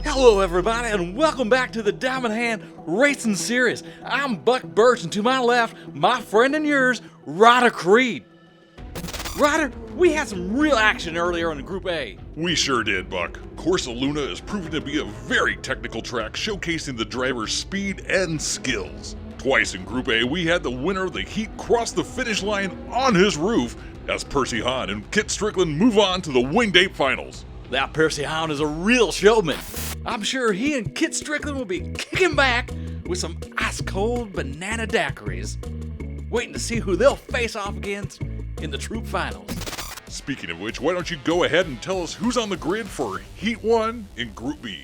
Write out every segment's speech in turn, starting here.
Hello everybody and welcome back to the DiamondHand Racing Series. I'm Buck Birch and to my left, my friend and yours, Ryder Creed. Ryder, we had some real action earlier in Group A. We sure did, Buck. Course of Luna is proven to be a very technical track showcasing the driver's speed and skills. Twice in Group A, we had the winner of the heat cross the finish line on his roof as Percy Hahn and Kit Strickland move on to the Winged Ape Finals. That Percy Hahn is a real showman. I'm sure he and Kit Strickland will be kicking back with some ice-cold banana daiquiris, waiting to see who they'll face off against in the Troop Finals. Speaking of which, why don't you go ahead and tell us who's on the grid for Heat 1 in Group B?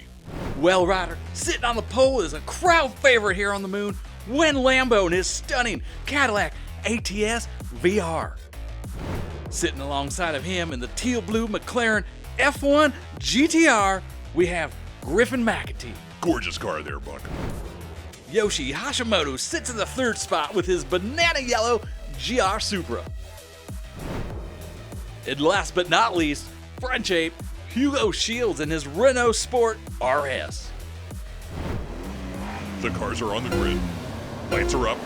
Well, Ryder, sitting on the pole is a crowd favorite here on the moon, Win Lambo and his stunning Cadillac ATS VR. Sitting alongside of him in the teal-blue McLaren F1 GTR, we have Griffin McAtee. Gorgeous car there, Buck. Yoshi Hashimoto sits in the third spot with his banana yellow GR Supra. And last but not least, French Ape Hugo Shields in his Renault Sport RS. The cars are on the grid. Lights are up.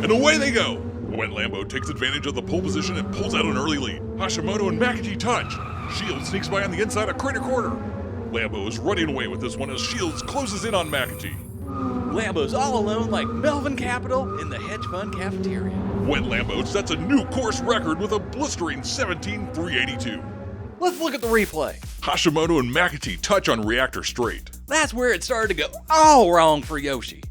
And away they go. Wet Lambo takes advantage of the pole position and pulls out an early lead. Hashimoto and McAtee touch. Shields sneaks by on the inside of Crater Corner. Lambo is running away with this one as Shields closes in on McAtee. Lambo's all alone like Melvin Capital in the hedge fund cafeteria. Wet Lambo sets a new course record with a blistering 17.382. Let's look at the replay. Hashimoto and McAtee touch on Reactor Straight. That's where it started to go all wrong for Yoshi.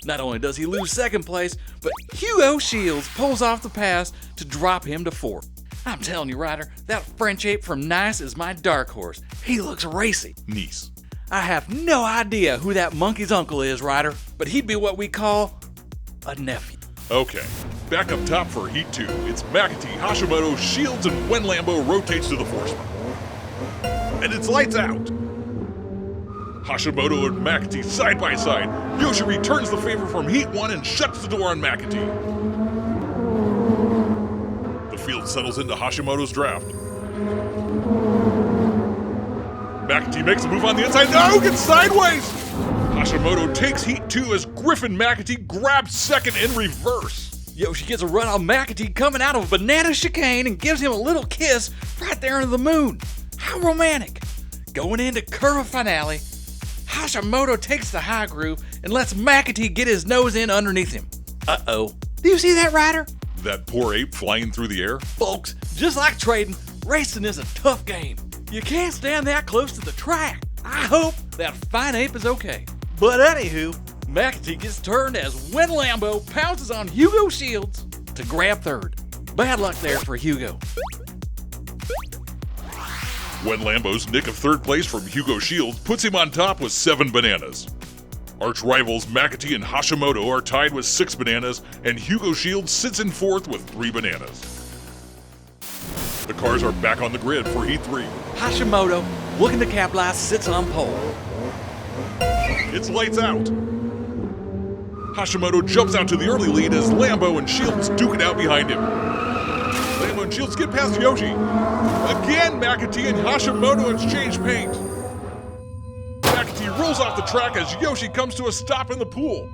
Not only does he lose second place, but Hugo Shields pulls off the pass to drop him to fourth. I'm telling you, Ryder, that French Ape from Nice is my dark horse. He looks racy. Nice. I have no idea who that monkey's uncle is, Ryder, but he'd be what we call a nephew. Okay, back up top for Heat 2. It's McAtee, Hashimoto, Shields, and Win Lambo rotates to the fourth spot. And it's lights out. Hashimoto and McAtee side by side. Yoshi returns the favor from Heat 1 and shuts the door on McAtee. The field settles into Hashimoto's draft. McAtee makes a move on the inside. No, gets sideways! Hashimoto takes Heat 2 as Griffin McAtee grabs second in reverse. Yoshi gets a run on McAtee coming out of a banana chicane and gives him a little kiss right there under the moon. How romantic. Going into curve finale, Hashimoto takes the high groove and lets McAtee get his nose in underneath him. Uh-oh. Do you see that, Ryder? That poor ape flying through the air? Folks, just like trading, racing is a tough game. You can't stand that close to the track. I hope that fine ape is okay. But anywho, McAtee gets turned as Win Lambo pounces on Hugo Shields to grab third. Bad luck there for Hugo. Win Lambo's nick of third place from Hugo Shields puts him on top with 7 bananas. Arch rivals McAtee and Hashimoto are tied with 6 bananas, and Hugo Shields sits in fourth with 3 bananas. The cars are back on the grid for Heat 3. Hashimoto, looking to capitalize, sits on pole. It's lights out. Hashimoto jumps out to the early lead as Lambo and Shields duke it out behind him. Lambo and Shields get past Yoshi. Again, McAtee and Hashimoto exchange paint. McAtee rolls off the track as Yoshi comes to a stop in the pool.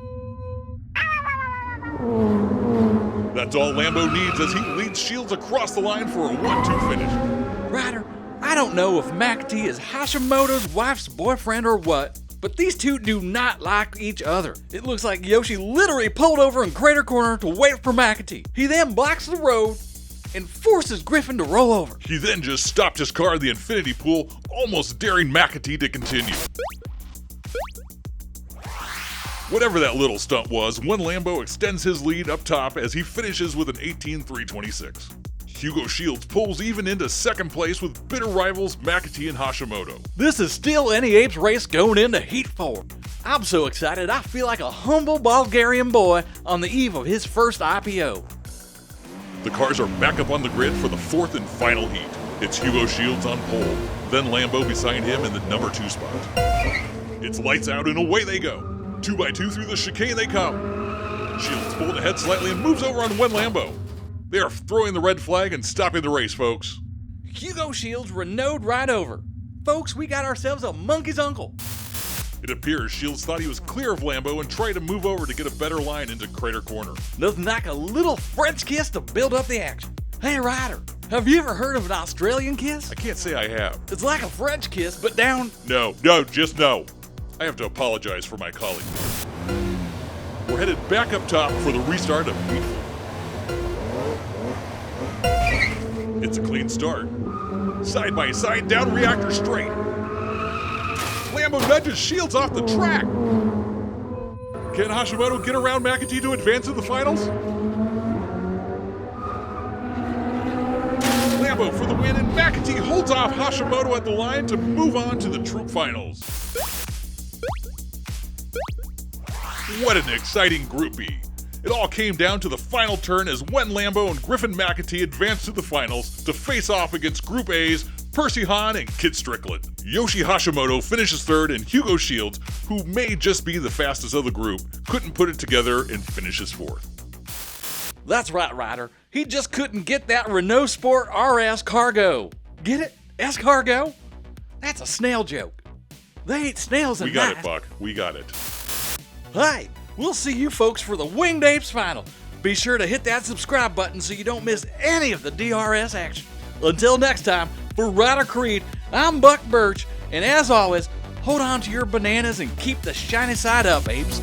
That's all Lambo needs as he leads Shields across the line for a 1-2 finish. Ryder, I don't know if McAtee is Hashimoto's wife's boyfriend or what, but these two do not like each other. It looks like Yoshi literally pulled over in Crater Corner to wait for McAtee. He then blocks the road and forces Griffin to roll over. He then just stopped his car in the infinity pool, almost daring McAtee to continue. Whatever that little stunt was, Win Lambo extends his lead up top as he finishes with an 18.326. Hugo Shields pulls even into second place with bitter rivals McAtee and Hashimoto. This is still any Apes race going into Heat 4. I'm so excited I feel like a humble Bulgarian boy on the eve of his first IPO. The cars are back up on the grid for the fourth and final heat. It's Hugo Shields on pole, then Lambo beside him in the number 2 spot. It's lights out and away they go. 2x2 through the chicane they come. Shields pulled ahead slightly and moves over on Win Lambo. They are throwing the red flag and stopping the race, folks. Hugo Shields Renault'd right over. Folks, we got ourselves a monkey's uncle. It appears Shields thought he was clear of Lambo and tried to move over to get a better line into Crater Corner. Nothing like a little French kiss to build up the action. Hey Ryder, have you ever heard of an Australian kiss? I can't say I have. It's like a French kiss, but down. No, just no. I have to apologize for my colleague. We're headed back up top for the restart of Heat 4. It's a clean start. Side by side, down reactor straight. Lambo nudges Shields off the track. Can Hashimoto get around McAtee to advance to the finals? Lambo for the win, and McAtee holds off Hashimoto at the line to move on to the Troop Finals. What an exciting Group B. It all came down to the final turn as Wen Lambo and Griffin McAtee advanced to the finals to face off against Group A's Percy Hahn and Kid Strickland. Yoshi Hashimoto finishes third, and Hugo Shields, who may just be the fastest of the group, couldn't put it together and finishes fourth. That's right, Ryder. He just couldn't get that Renault Sport RS Cargo. Get it? S-Cargo? That's a snail joke. They ain't snails in We got mine. it, Buck. We got it. Hey, we'll see you folks for the Winged Apes final. Be sure to hit that subscribe button so you don't miss any of the DRS action. Until next time, for Ryder Creed, I'm Buck Birch, and as always, hold on to your bananas and keep the shiny side up, apes.